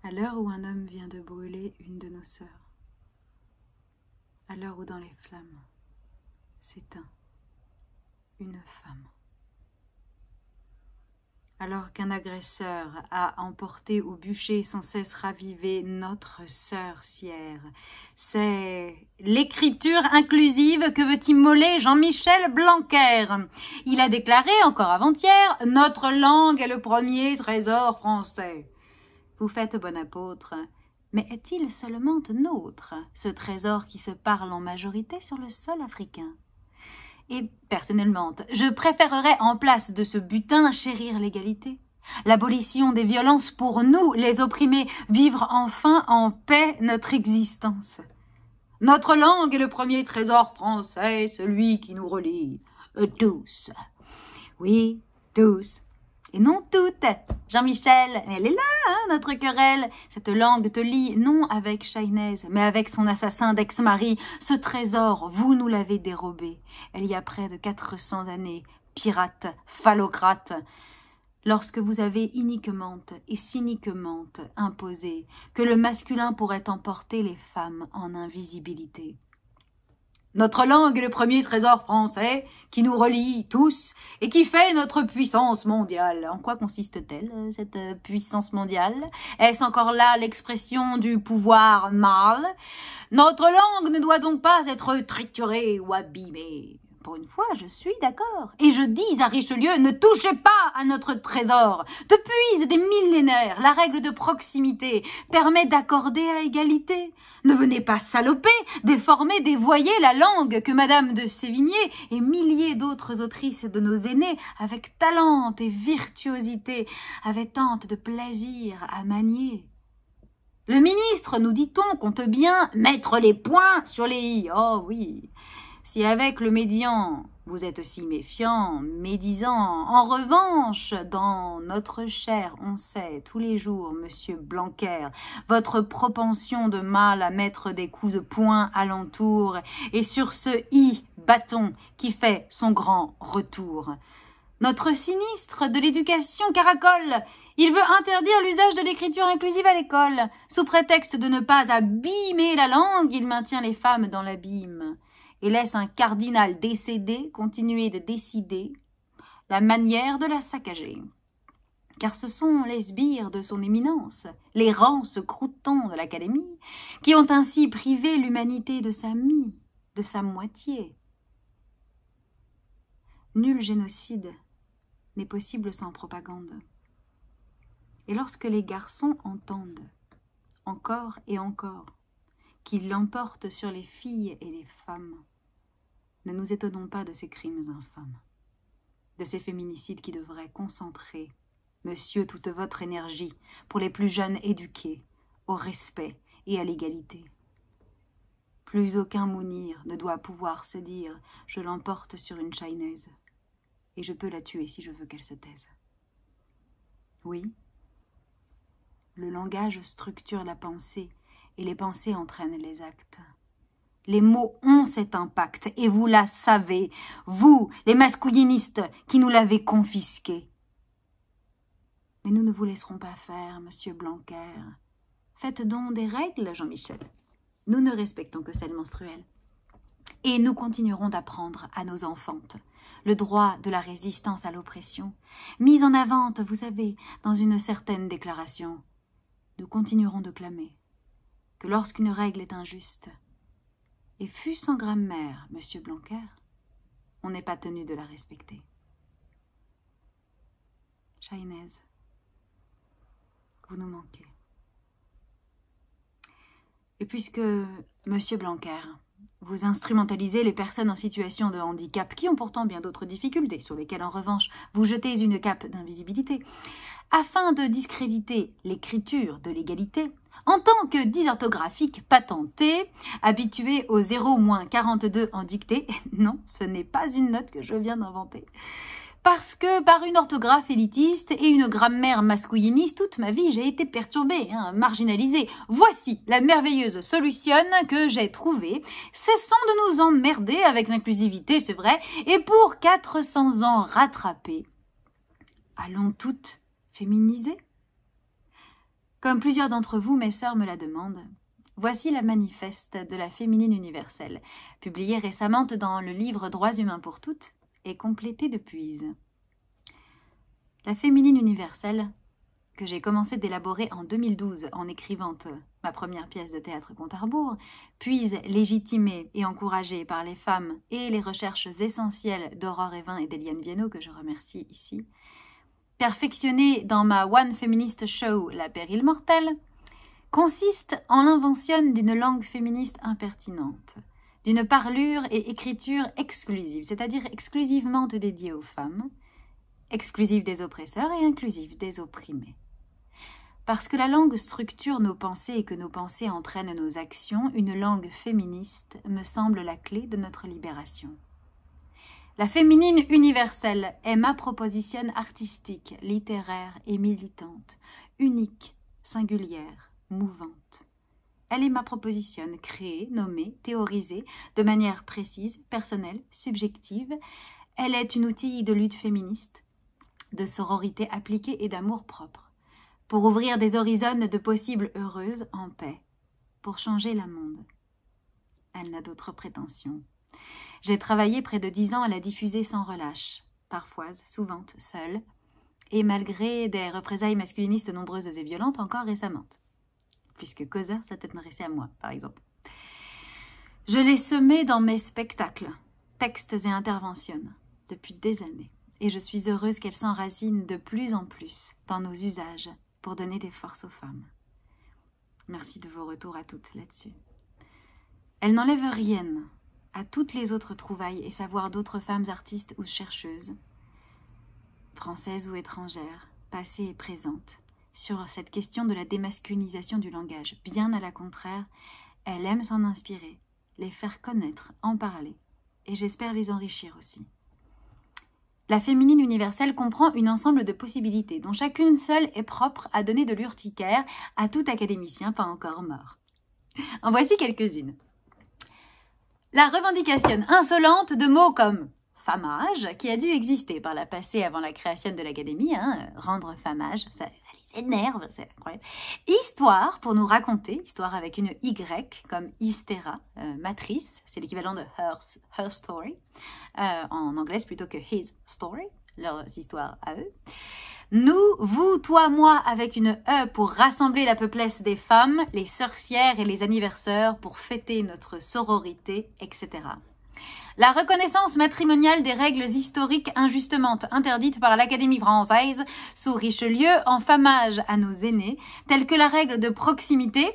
À l'heure où un homme vient de brûler une de nos sœurs, à l'heure où dans les flammes s'éteint une femme, alors qu'un agresseur a emporté au bûcher sans cesse ravivé notre sœur Sierre, c'est l'écriture inclusive que veut immoler Jean-Michel Blanquer. Il a déclaré encore avant-hier « Notre langue est le premier trésor français ». Vous faites bon apôtre, mais est-il seulement nôtre, ce trésor qui se parle en majorité sur le sol africain? Et personnellement, je préférerais en place de ce butin chérir l'égalité, l'abolition des violences pour nous, les opprimés, vivre enfin en paix notre existence. Notre langue est le premier trésor français, celui qui nous relie tous. Oui, tous. Et non toutes. Jean-Michel, elle est là, hein, notre querelle. Cette langue te lie, non avec Chahinez, mais avec son assassin d'ex-mari. Ce trésor, vous nous l'avez dérobé. Il y a près de 400 années, pirate, phallocrate. Lorsque vous avez iniquement et cyniquement imposé que le masculin pourrait emporter les femmes en invisibilité. Notre langue est le premier trésor français qui nous relie tous et qui fait notre puissance mondiale. En quoi consiste-t-elle, cette puissance mondiale? Est-ce encore là l'expression du pouvoir mâle? Notre langue ne doit donc pas être triturée ou abîmée. Pour une fois, je suis d'accord. Et je dis à Richelieu, ne touchez pas à notre trésor. Depuis des millénaires, la règle de proximité permet d'accorder à égalité. Ne venez pas saloper, déformer, dévoyer la langue que Madame de Sévigné et milliers d'autres autrices de nos aînés, avec talent et virtuosité, avaient tant de plaisir à manier. Le ministre, nous dit-on, compte bien mettre les points sur les i. Oh oui. Si avec le médian, vous êtes si méfiant, médisant, en revanche, dans notre chair, on sait tous les jours, monsieur Blanquer, votre propension de mal à mettre des coups de poing alentour, et sur ce i bâton qui fait son grand retour. Notre sinistre de l'éducation caracole. Il veut interdire l'usage de l'écriture inclusive à l'école. Sous prétexte de ne pas abîmer la langue, il maintient les femmes dans l'abîme et laisse un cardinal décédé continuer de décider la manière de la saccager. Car ce sont les sbires de son éminence, les rances croutons de l'Académie, qui ont ainsi privé l'humanité de sa mie, de sa moitié. Nul génocide n'est possible sans propagande. Et lorsque les garçons entendent, encore et encore, qu'ils l'emportent sur les filles et les femmes, ne nous étonnons pas de ces crimes infâmes, de ces féminicides qui devraient concentrer, monsieur, toute votre énergie pour les plus jeunes éduqués, au respect et à l'égalité. Plus aucun Mounir ne doit pouvoir se dire « je l'emporte sur une Chahinez et je peux la tuer si je veux qu'elle se taise ». Oui, le langage structure la pensée et les pensées entraînent les actes. Les mots ont cet impact, et vous la savez, vous, les masculinistes, qui nous l'avez confisqué. Mais nous ne vous laisserons pas faire, monsieur Blanquer. Faites donc des règles, Jean-Michel. Nous ne respectons que celles menstruelles. Et nous continuerons d'apprendre à nos enfantes le droit de la résistance à l'oppression, mis en avant, vous savez, dans une certaine déclaration. Nous continuerons de clamer que lorsqu'une règle est injuste, et fût-ce en grammaire, monsieur Blanquer, on n'est pas tenu de la respecter. Chahinez, vous nous manquez. Et puisque, monsieur Blanquer, vous instrumentalisez les personnes en situation de handicap, qui ont pourtant bien d'autres difficultés, sur lesquelles en revanche vous jetez une cape d'invisibilité, afin de discréditer l'écriture de l'égalité, en tant que dysorthographique patenté, habitué au 0-42 en dictée, non, ce n'est pas une note que je viens d'inventer, parce que par une orthographe élitiste et une grammaire masculiniste, toute ma vie j'ai été perturbée, marginalisée. Voici la merveilleuse solution que j'ai trouvée. Cessons de nous emmerder avec l'inclusivité, c'est vrai, et pour 400 ans rattrapés, allons toutes féminiser. Comme plusieurs d'entre vous, mes sœurs me la demandent, voici la manifeste de la féminine universelle, publiée récemment dans le livre Droits humains pour toutes et complétée depuis. La féminine universelle, que j'ai commencé d'élaborer en 2012 en écrivant ma première pièce de théâtre compte à rebours, puis légitimée et encouragée par les femmes et les recherches essentielles d'Aurore Evin et d'Eliane Viennot, que je remercie ici, perfectionnée dans ma One Feminist Show La Pérille Mortelle, consiste en l'invention d'une langue féministe impertinente, d'une parlure et écriture exclusive, c'est-à-dire exclusivement dédiée aux femmes, exclusive des oppresseurs et inclusive des opprimés. Parce que la langue structure nos pensées et que nos pensées entraînent nos actions, une langue féministe me semble la clé de notre libération. La féminine universelle est ma proposition artistique, littéraire et militante, unique, singulière, mouvante. Elle est ma proposition créée, nommée, théorisée, de manière précise, personnelle, subjective. Elle est un outil de lutte féministe, de sororité appliquée et d'amour propre, pour ouvrir des horizons de possibles heureuses en paix, pour changer le monde. Elle n'a d'autre prétention. J'ai travaillé près de 10 ans à la diffuser sans relâche, parfois, souvent, seule, et malgré des représailles masculinistes nombreuses et violentes encore récemment, puisque Cosa s'est adressé à moi, par exemple. Je l'ai semée dans mes spectacles, textes et interventions, depuis des années, et je suis heureuse qu'elle s'enracine de plus en plus dans nos usages, pour donner des forces aux femmes. Merci de vos retours à toutes là-dessus. Elle n'enlève rien à toutes les autres trouvailles et savoirs d'autres femmes artistes ou chercheuses, françaises ou étrangères, passées et présentes, sur cette question de la démasculinisation du langage. Bien à la contraire, elle aime s'en inspirer, les faire connaître, en parler, et j'espère les enrichir aussi. La féminine universelle comprend un ensemble de possibilités dont chacune seule est propre à donner de l'urticaire à tout académicien pas encore mort. En voici quelques-unes. La revendication insolente de mots comme « famage » qui a dû exister par la passé avant la création de l'académie, rendre famage, ça les énerve, c'est incroyable. Histoire, pour nous raconter, histoire avec une Y comme hystéra, matrice, c'est l'équivalent de her story, en anglais plutôt que his story, leurs histoires à eux. Nous, vous, toi, moi, avec une E pour rassembler la peuplesse des femmes, les sorcières et les anniversaires pour fêter notre sororité, etc. La reconnaissance matrimoniale des règles historiques injustement interdites par l'Académie française sous Richelieu en famage à nos aînés, telles que la règle de proximité,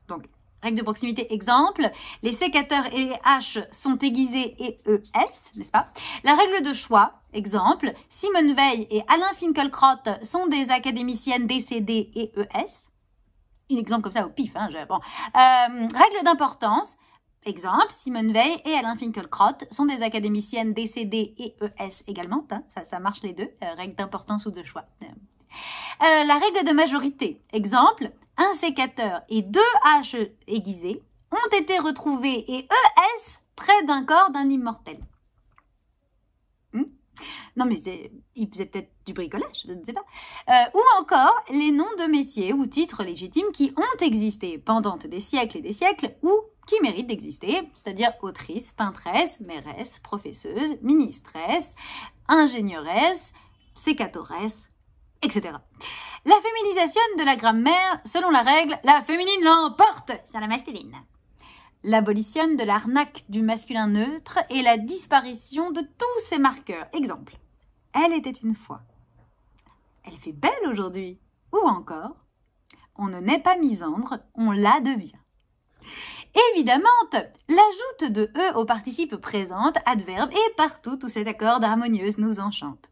donc règle de proximité exemple, les sécateurs et les haches sont aiguisés et ES, n'est-ce pas? La règle de choix, exemple, Simone Veil et Alain Finkielkraut sont des académiciennes décédées et ES. Un exemple comme ça au pif, règle d'importance, exemple, Simone Veil et Alain Finkielkraut sont des académiciennes décédées et ES également, ça marche les deux, règle d'importance ou de choix. La règle de majorité, exemple, un sécateur et 2 haches aiguisées ont été retrouvés et ES près d'un corps d'un immortel. Non mais il faisait peut-être du bricolage, je ne sais pas. Ou encore les noms de métiers ou titres légitimes qui ont existé pendant des siècles et des siècles ou qui méritent d'exister, c'est-à-dire autrice, peintresse, mairesse, professeuse, ministresse, ingénieuresse, sécatoresse, etc. La féminisation de la grammaire, selon la règle, la féminine l'emporte sur la masculine. L'abolition de l'arnaque du masculin neutre et la disparition de tous ces marqueurs. Exemple, elle était une fois. Elle fait belle aujourd'hui. Ou encore, on ne naît pas misandre, on la devient. Évidemment, l'ajoute de E au participe présent, adverbe et partout où cet accord harmonieuse nous enchante.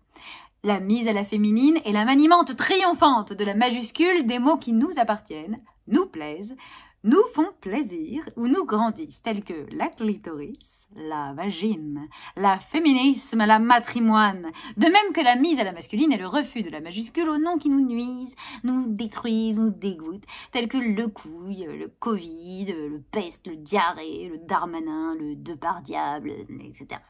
La mise à la féminine et la maniement triomphante de la majuscule des mots qui nous appartiennent, nous plaisent, nous font plaisir ou nous grandissent, tels que la clitoris, la vagine, la féminisme, la matrimoine, de même que la mise à la masculine et le refus de la majuscule aux noms qui nous nuisent, nous détruisent, nous dégoûtent, tels que le couille, le Covid, le peste, le diarrhée, le Darmanin, le Depardiable, etc.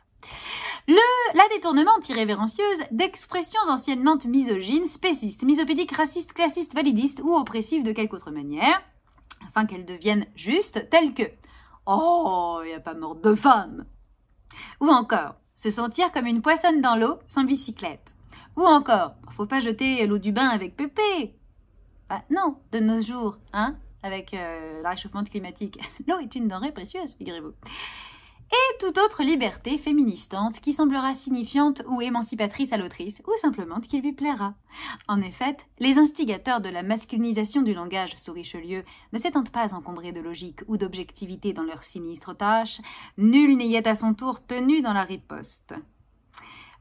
La détournement irrévérencieuse d'expressions anciennement misogynes, spécistes, misopédiques, racistes, classistes, validistes ou oppressives de quelque autre manière, afin qu'elles deviennent justes, telles que « Oh, il n'y a pas mort de femme !» Ou encore « Se sentir comme une poissonne dans l'eau sans bicyclette !» Ou encore « Faut pas jeter l'eau du bain avec Pépé !» Bah, non, de nos jours, hein, avec le réchauffement climatique, l'eau est une denrée précieuse, figurez-vous. Et toute autre liberté féministante qui semblera signifiante ou émancipatrice à l'autrice, ou simplement qui lui plaira. En effet, les instigateurs de la masculinisation du langage sous Richelieu ne s'étant pas encombrés de logique ou d'objectivité dans leur sinistre tâche, nul n'y est à son tour tenu dans la riposte.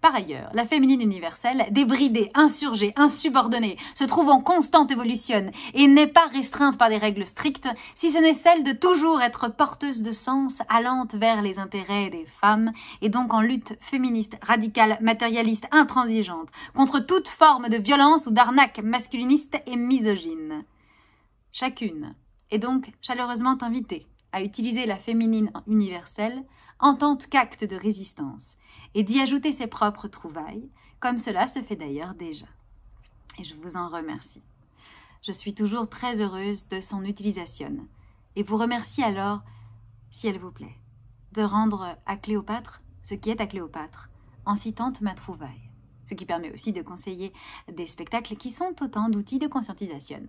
Par ailleurs, la féminine universelle, débridée, insurgée, insubordonnée, se trouve en constante évolution et n'est pas restreinte par des règles strictes, si ce n'est celle de toujours être porteuse de sens, allante vers les intérêts des femmes, et donc en lutte féministe, radicale, matérialiste, intransigeante, contre toute forme de violence ou d'arnaque masculiniste et misogyne. Chacune est donc chaleureusement invitée à utiliser la féminine universelle en tant qu'acte de résistance, et d'y ajouter ses propres trouvailles, comme cela se fait d'ailleurs déjà. Et je vous en remercie. Je suis toujours très heureuse de son utilisation, et vous remercie alors, si elle vous plaît, de rendre à Cléopâtre ce qui est à Cléopâtre, en citant ma trouvaille, ce qui permet aussi de conseiller des spectacles qui sont autant d'outils de conscientisation.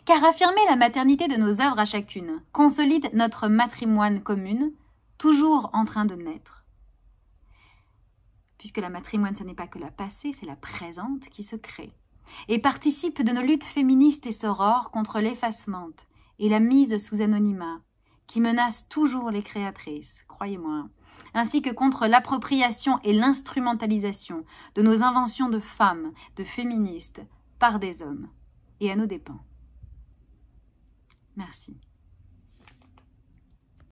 Car affirmer la maternité de nos œuvres à chacune consolide notre matrimoine commune, toujours en train de naître, puisque la matrimoine, ce n'est pas que la passée, c'est la présente qui se crée, et participe de nos luttes féministes et sorores contre l'effacement et la mise sous anonymat, qui menacent toujours les créatrices, croyez-moi, ainsi que contre l'appropriation et l'instrumentalisation de nos inventions de femmes, de féministes, par des hommes, et à nos dépens. Merci.